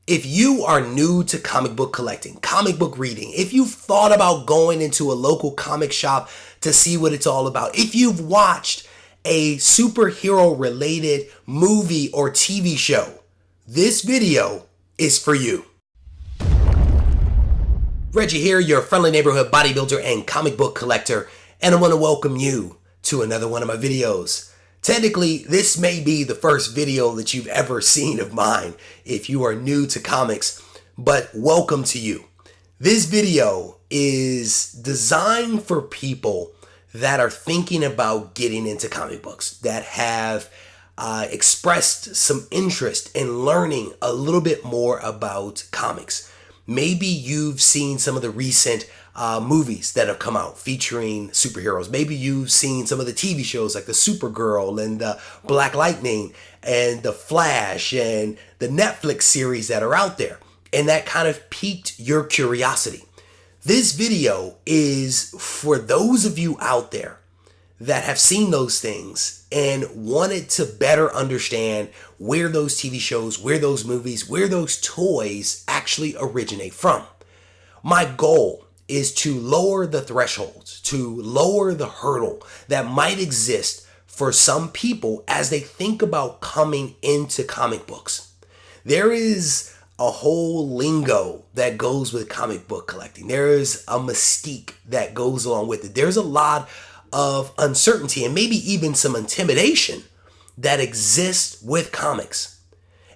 If you are new to comic book collecting, comic book reading, if you've thought about going into a local comic shop to see what it's all about, if you've watched a superhero related movie or TV show, this video is for you. Reggie here, your friendly neighborhood bodybuilder and comic book collector, and I want to welcome you to another one of my videos. Technically, this may be the first video that you've ever seen of mine if you are new to comics, but welcome to you. This video is designed for people that are thinking about getting into comic books, that have expressed some interest in learning a little bit more about comics. Maybe you've seen some of the recent movies that have come out featuring superheroes. Maybe you've seen some of the TV shows like the Supergirl and the Black Lightning and the Flash and the Netflix series that are out there. And that kind of piqued your curiosity. This video is for those of you out there that have seen those things and wanted to better understand where those TV shows, where those movies, where those toys actually originate from. My goal is to lower the thresholds, to lower the hurdle that might exist for some people as they think about coming into comic books. There is a whole lingo that goes with comic book collecting. There is a mystique that goes along with it. There's a lot of uncertainty and maybe even some intimidation that exists with comics.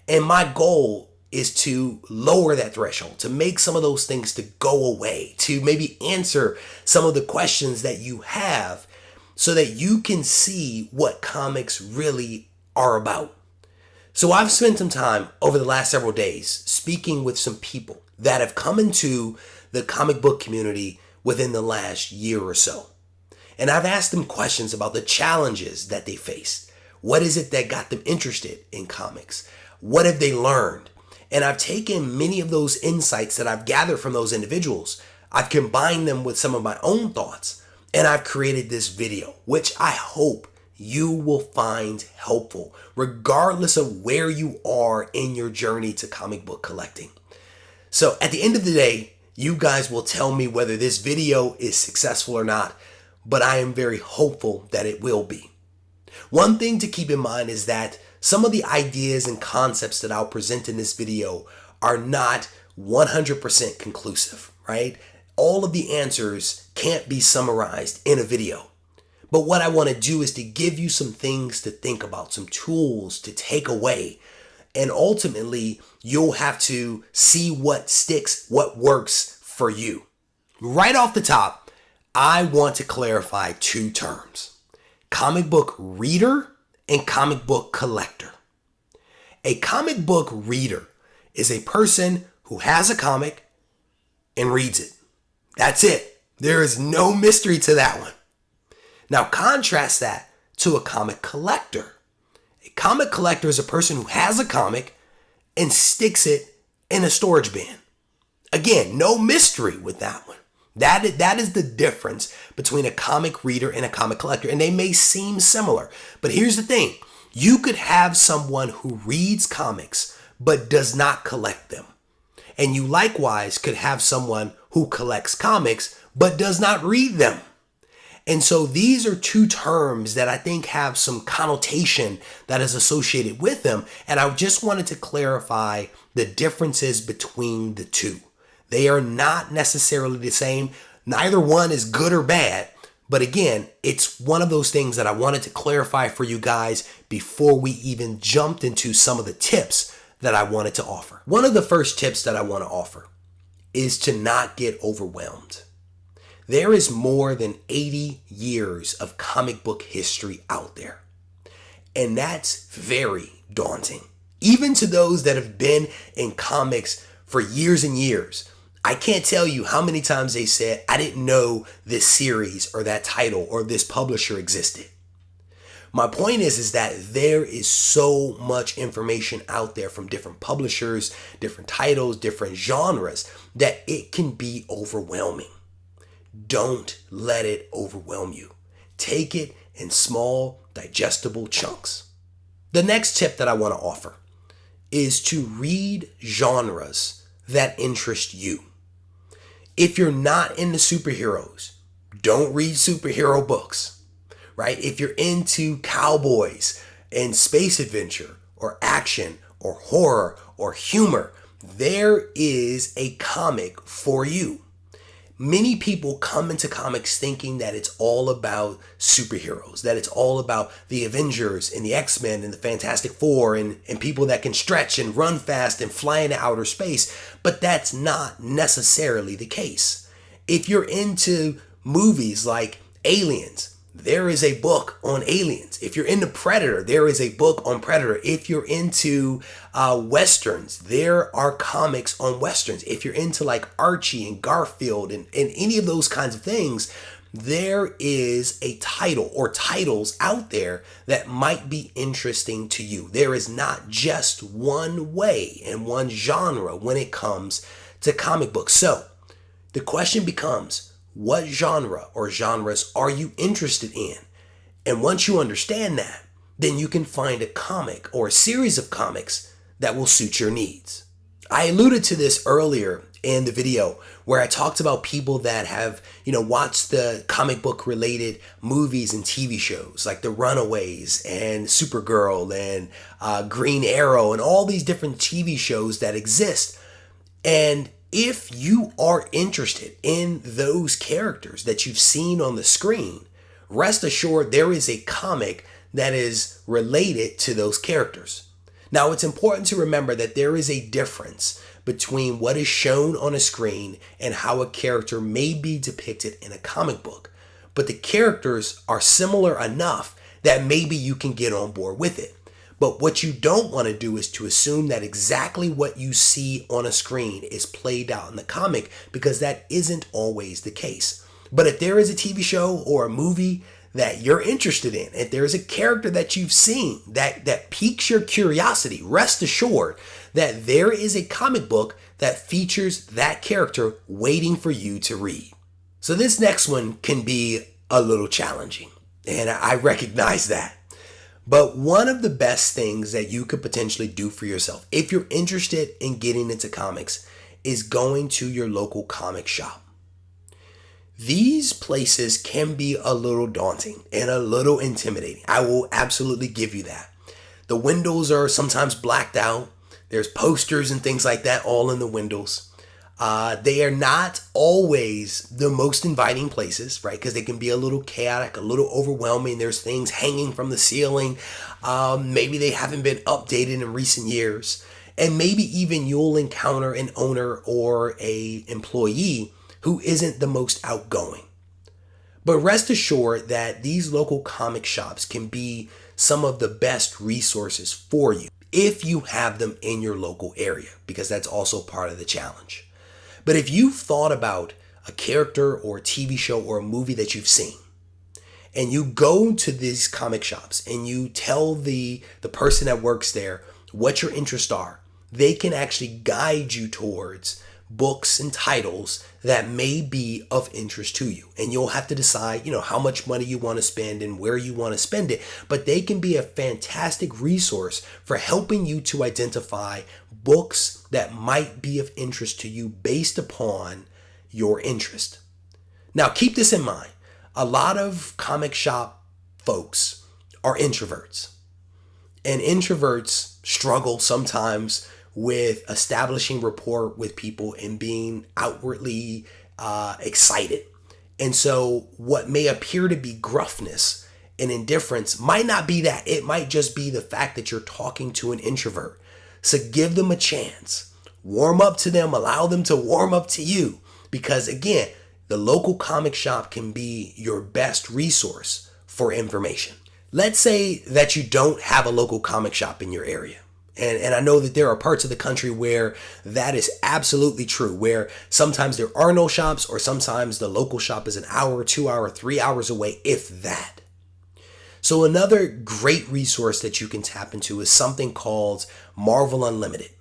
And my goal is to lower that threshold, to make some of those things to go away, to maybe answer some of the questions that you have so that you can see what comics really are about. So I've spent some time over the last several days speaking with some people that have come into the comic book community within the last year or so. And I've asked them questions about the challenges that they faced. What is it that got them interested in comics? What have they learned? And I've taken many of those insights that I've gathered from those individuals. I've combined them with some of my own thoughts, and I've created this video, which I hope you will find helpful, regardless of where you are in your journey to comic book collecting. So at the end of the day, you guys will tell me whether this video is successful or not, but I am very hopeful that it will be. One thing to keep in mind is that some of the ideas and concepts that I'll present in this video are not 100% conclusive, right? All of the answers can't be summarized in a video. But what I want to do is to give you some things to think about, some tools to take away. And ultimately, you'll have to see what sticks, what works for you. Right off the top, I want to clarify two terms: comic book reader and comic book collector. A comic book reader is a person who has a comic and reads it. That's it. There is no mystery to that one. Now contrast that to a comic collector. A comic collector is a person who has a comic and sticks it in a storage bin. Again, no mystery with that one. That is the difference between a comic reader and a comic collector, and they may seem similar. But here's the thing. You could have someone who reads comics but does not collect them. And you likewise could have someone who collects comics but does not read them. And so these are two terms that I think have some connotation that is associated with them. And I just wanted to clarify the differences between the two. They are not necessarily the same. Neither one is good or bad. But again, it's one of those things that I wanted to clarify for you guys before we even jumped into some of the tips that I wanted to offer. One of the first tips that I want to offer is to not get overwhelmed. There is more than 80 years of comic book history out there. And that's very daunting. Even to those that have been in comics for years and years. I can't tell you how many times they said, I didn't know this series or that title or this publisher existed. My point is that there is so much information out there from different publishers, different titles, different genres, that it can be overwhelming. Don't let it overwhelm you. Take it in small, digestible chunks. The next tip that I want to offer is to read genres that interest you. If you're not into superheroes, don't read superhero books, right? If you're into cowboys and space adventure or action or horror or humor, there is a comic for you. Many people come into comics thinking that it's all about superheroes, that it's all about the Avengers and the X-Men and the Fantastic Four and people that can stretch and run fast and fly into outer space, but that's not necessarily the case. If you're into movies like Aliens, there is a book on aliens. If you're into Predator, there is a book on Predator. If you're into Westerns, there are comics on Westerns. If you're into like Archie and Garfield and any of those kinds of things, there is a title or titles out there that might be interesting to you. There is not just one way and one genre when it comes to comic books. So the question becomes, what genre or genres are you interested in? And once you understand that, then you can find a comic or a series of comics that will suit your needs. I alluded to this earlier in the video where I talked about people that have, watched the comic book related movies and TV shows like The Runaways and Supergirl and Green Arrow and all these different TV shows that exist. And if you are interested in those characters that you've seen on the screen, rest assured there is a comic that is related to those characters. Now, it's important to remember that there is a difference between what is shown on a screen and how a character may be depicted in a comic book. But the characters are similar enough that maybe you can get on board with it. But what you don't want to do is to assume that exactly what you see on a screen is played out in the comic, because that isn't always the case. But if there is a TV show or a movie that you're interested in, if there is a character that you've seen that piques your curiosity, rest assured that there is a comic book that features that character waiting for you to read. So this next one can be a little challenging, and I recognize that. But one of the best things that you could potentially do for yourself, if you're interested in getting into comics, is going to your local comic shop. These places can be a little daunting and a little intimidating. I will absolutely give you that. The windows are sometimes blacked out. There's posters and things like that all in the windows. They are not always the most inviting places, right? Because they can be a little chaotic, a little overwhelming. There's things hanging from the ceiling. Maybe they haven't been updated in recent years. And maybe even you'll encounter an owner or a employee who isn't the most outgoing. But rest assured that these local comic shops can be some of the best resources for you if you have them in your local area, because that's also part of the challenge. But if you've thought about a character or a TV show or a movie that you've seen, and you go to these comic shops and you tell the person that works there what your interests are, they can actually guide you towards books and titles that may be of interest to you. And you'll have to decide, how much money you want to spend and where you want to spend it. But they can be a fantastic resource for helping you to identify books that might be of interest to you based upon your interest. Now, keep this in mind. A lot of comic shop folks are introverts. And introverts struggle sometimes with establishing rapport with people and being outwardly excited. And so what may appear to be gruffness and indifference might not be that. It might just be the fact that you're talking to an introvert. So give them a chance. Warm up to them. Allow them to warm up to you. Because again, the local comic shop can be your best resource for information. Let's say that you don't have a local comic shop in your area. And I know that there are parts of the country where that is absolutely true, where sometimes there are no shops, or sometimes the local shop is an hour, 2 hours, 3 hours away, if that. So another great resource that you can tap into is something called Marvel Unlimited.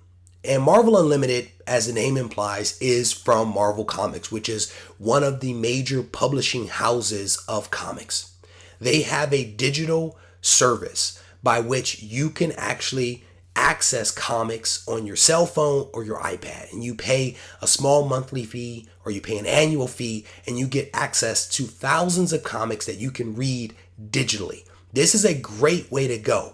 And Marvel Unlimited, as the name implies, is from Marvel Comics, which is one of the major publishing houses of comics. They have a digital service by which you can actually access comics on your cell phone or your iPad, and you pay a small monthly fee or you pay an annual fee, and you get access to thousands of comics that you can read digitally. This is a great way to go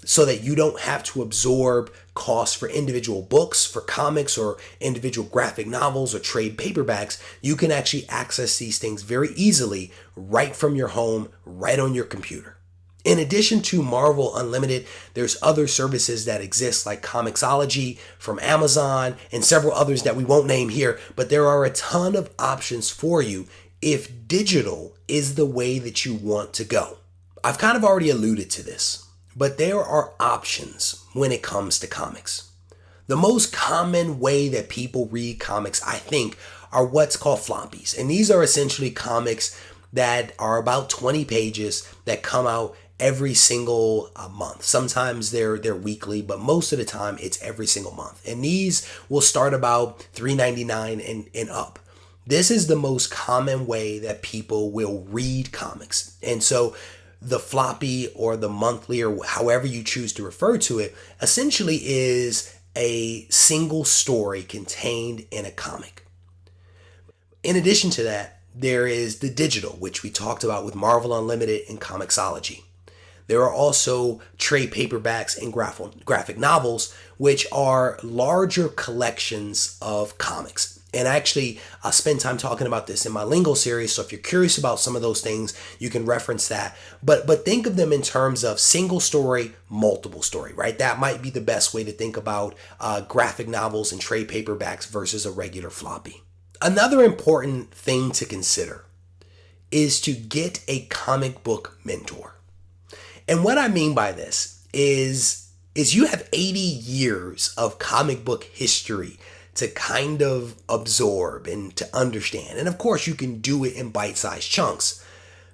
so that you don't have to absorb costs for individual books, for comics, or individual graphic novels or trade paperbacks. You can actually access these things very easily right from your home, right on your computer. In addition to Marvel Unlimited, there's other services that exist like Comixology from Amazon and several others that we won't name here, but there are a ton of options for you if digital is the way that you want to go. I've kind of already alluded to this, but there are options when it comes to comics. The most common way that people read comics, I think, are what's called floppies. And these are essentially comics that are about 20 pages that come out every single month. Sometimes they're weekly, but most of the time it's every single month. And these will start about $3.99 and up. This is the most common way that people will read comics. And so the floppy or the monthly or however you choose to refer to it essentially is a single story contained in a comic. In addition to that, there is the digital, which we talked about with Marvel Unlimited and Comixology. There are also trade paperbacks and graphic novels, which are larger collections of comics. And actually, I spend time talking about this in my Lingo series, so if you're curious about some of those things, you can reference that. But think of them in terms of single story, multiple story, right? That might be the best way to think about graphic novels and trade paperbacks versus a regular floppy. Another important thing to consider is to get a comic book mentor. And what I mean by this is you have 80 years of comic book history to kind of absorb and to understand. And of course, you can do it in bite-sized chunks,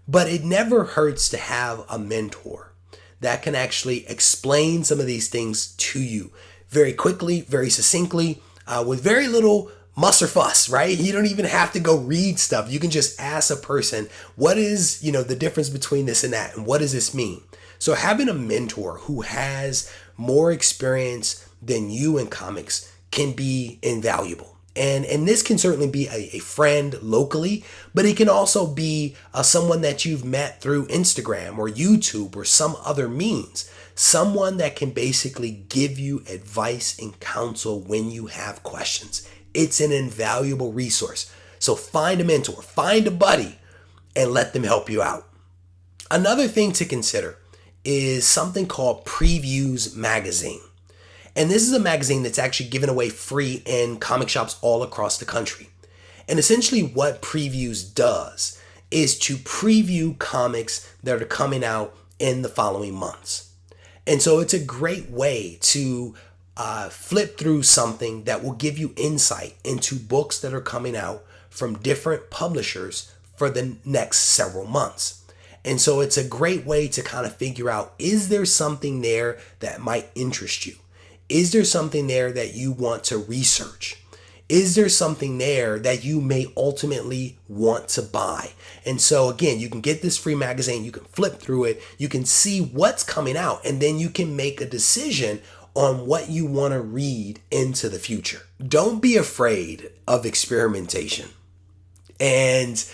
but it never hurts to have a mentor that can actually explain some of these things to you very quickly, very succinctly, with very little muss or fuss, right? You don't even have to go read stuff. You can just ask a person, what is, the difference between this and that? And what does this mean? So having a mentor who has more experience than you in comics can be invaluable. And this can certainly be a friend locally, but it can also be someone that you've met through Instagram or YouTube or some other means. Someone that can basically give you advice and counsel when you have questions. It's an invaluable resource. So find a mentor, find a buddy, and let them help you out. Another thing to consider is something called Previews Magazine. And this is a magazine that's actually given away free in comic shops all across the country. And essentially what Previews does is to preview comics that are coming out in the following months. And so it's a great way to flip through something that will give you insight into books that are coming out from different publishers for the next several months. And so it's a great way to kind of figure out, is there something there that might interest you? Is there something there that you want to research? Is there something there that you may ultimately want to buy? And so again, you can get this free magazine, you can flip through it, you can see what's coming out, and then you can make a decision on what you want to read into the future. Don't be afraid of experimentation. And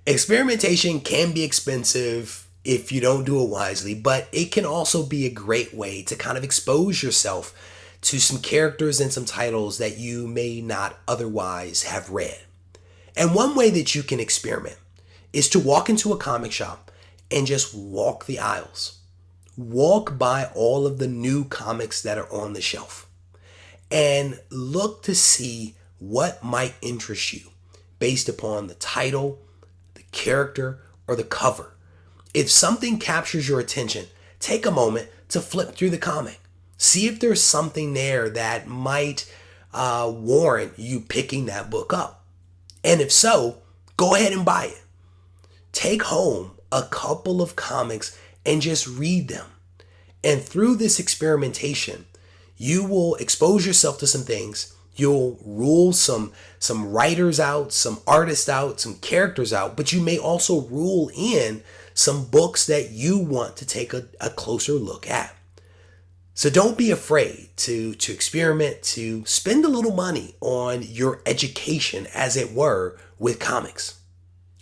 experimentation can be expensive if you don't do it wisely, but it can also be a great way to kind of expose yourself to some characters and some titles that you may not otherwise have read. And one way that you can experiment is to walk into a comic shop and just walk the aisles. Walk by all of the new comics that are on the shelf and look to see what might interest you based upon the title, the character, or the cover. If something captures your attention, take a moment to flip through the comic. See if there's something there that might warrant you picking that book up. And if so, go ahead and buy it. Take home a couple of comics and just read them. And through this experimentation, you will expose yourself to some things. You'll rule some writers out, some artists out, some characters out, but you may also rule in some books that you want to take a closer look at. So don't be afraid to experiment, to spend a little money on your education, as it were, with comics.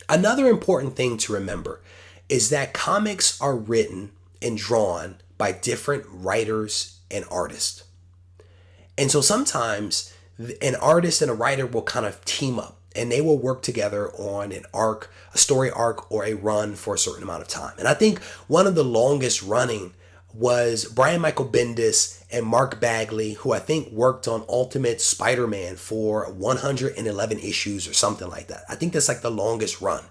Another important thing to remember is that comics are written and drawn by different writers and artists. And so sometimes an artist and a writer will kind of team up and they will work together on an arc, a story arc, or a run for a certain amount of time. And I think one of the longest running was Brian Michael Bendis and Mark Bagley, who I think worked on Ultimate Spider-Man for 111 issues or something like that. I think that's like the longest run.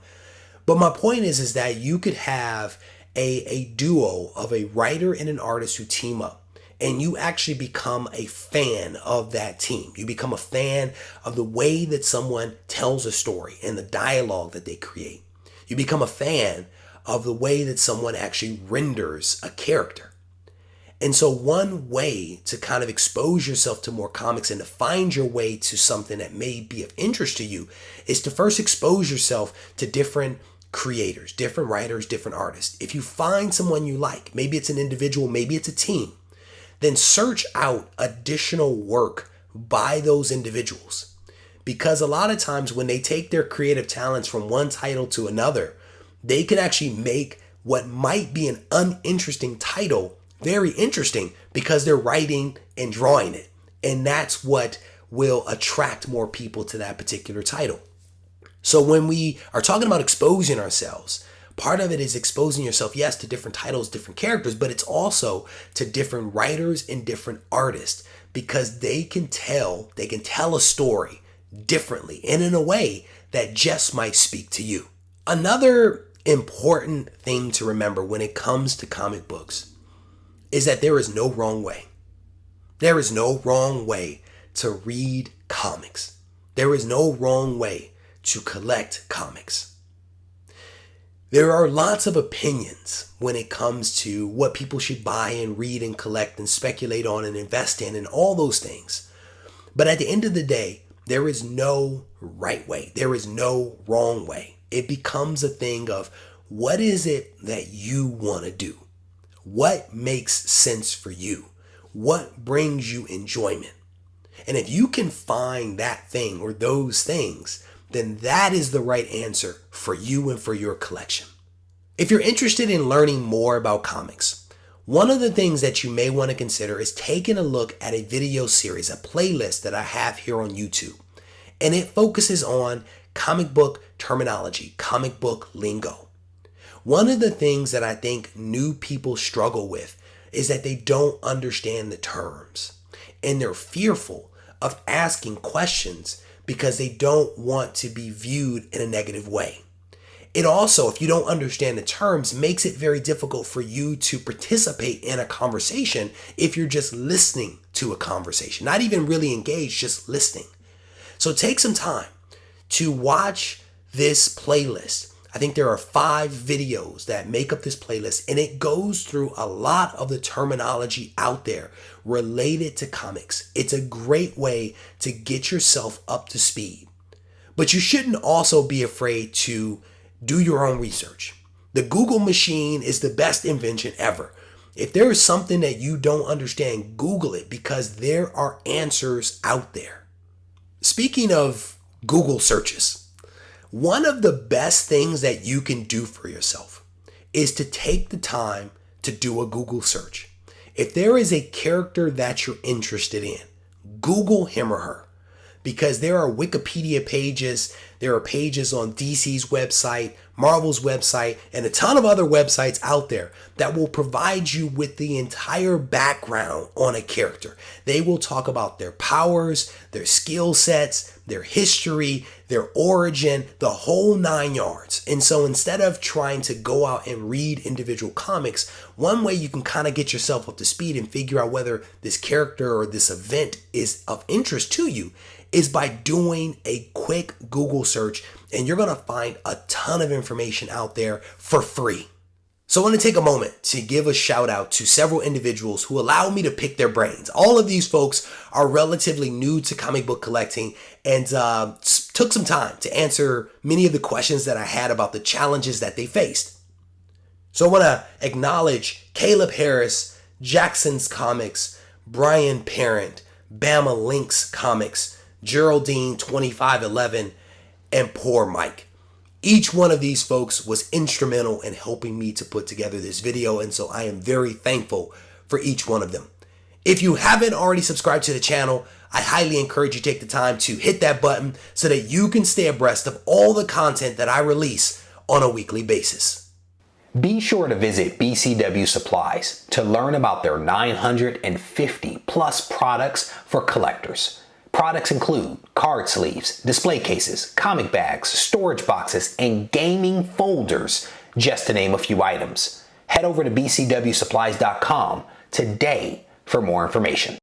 But my point is that you could have a duo of a writer and an artist who team up, and you actually become a fan of that team. You become a fan of the way that someone tells a story and the dialogue that they create. You become a fan of the way that someone actually renders a character. And so one way to kind of expose yourself to more comics and to find your way to something that may be of interest to you is to first expose yourself to different creators, different writers, different artists. If you find someone you like, maybe it's an individual, maybe it's a team, then search out additional work by those individuals. Because a lot of times when they take their creative talents from one title to another, they can actually make what might be an uninteresting title very interesting because they're writing and drawing it. And that's what will attract more people to that particular title. So when we are talking about exposing ourselves, part of it is exposing yourself, yes, to different titles, different characters, but it's also to different writers and different artists because they can tell a story differently and in a way that just might speak to you. Another important thing to remember when it comes to comic books is that there is no wrong way. There is no wrong way to read comics. There is no wrong way to collect comics. There are lots of opinions when it comes to what people should buy and read and collect and speculate on and invest in and all those things. But at the end of the day, there is no right way. There is no wrong way. It becomes a thing of what is it that you want to do? What makes sense for you? What brings you enjoyment? And if you can find that thing or those things, then that is the right answer for you and for your collection. If you're interested in learning more about comics, one of the things that you may want to consider is taking a look at a video series, a playlist that I have here on YouTube. And it focuses on comic book terminology, comic book lingo. One of the things that I think new people struggle with is that they don't understand the terms and they're fearful of asking questions because they don't want to be viewed in a negative way. It also, if you don't understand the terms, makes it very difficult for you to participate in a conversation if you're just listening to a conversation, not even really engaged, just listening. So take some time to watch this playlist. I think there are 5 videos that make up this playlist, and it goes through a lot of the terminology out there related to comics. It's a great way to get yourself up to speed. But you shouldn't also be afraid to do your own research. The Google machine is the best invention ever. If there is something that you don't understand, Google it because there are answers out there. Speaking of Google searches, one of the best things that you can do for yourself is to take the time to do a Google search. If there is a character that you're interested in, Google him or her. Because there are Wikipedia pages, there are pages on DC's website, Marvel's website, and a ton of other websites out there that will provide you with the entire background on a character. They will talk about their powers, their skill sets, their history, their origin, the whole 9 yards. And so instead of trying to go out and read individual comics, one way you can kind of get yourself up to speed and figure out whether this character or this event is of interest to you is by doing a quick Google search, and you're going to find a ton of information out there for free. So I want to take a moment to give a shout out to several individuals who allow me to pick their brains. All of these folks are relatively new to comic book collecting and took some time to answer many of the questions that I had about the challenges that they faced. So I want to acknowledge Caleb Harris, Jackson's Comics, Brian Parent, Bama Links Comics, Geraldine 2511, and Poor Mike. Each one of these folks was instrumental in helping me to put together this video, and so I am very thankful for each one of them. If you haven't already subscribed to the channel, I highly encourage you to take the time to hit that button so that you can stay abreast of all the content that I release on a weekly basis. Be sure to visit BCW Supplies to learn about their 950 plus products for collectors. Products include card sleeves, display cases, comic bags, storage boxes, and gaming folders, just to name a few items. Head over to bcwsupplies.com today for more information.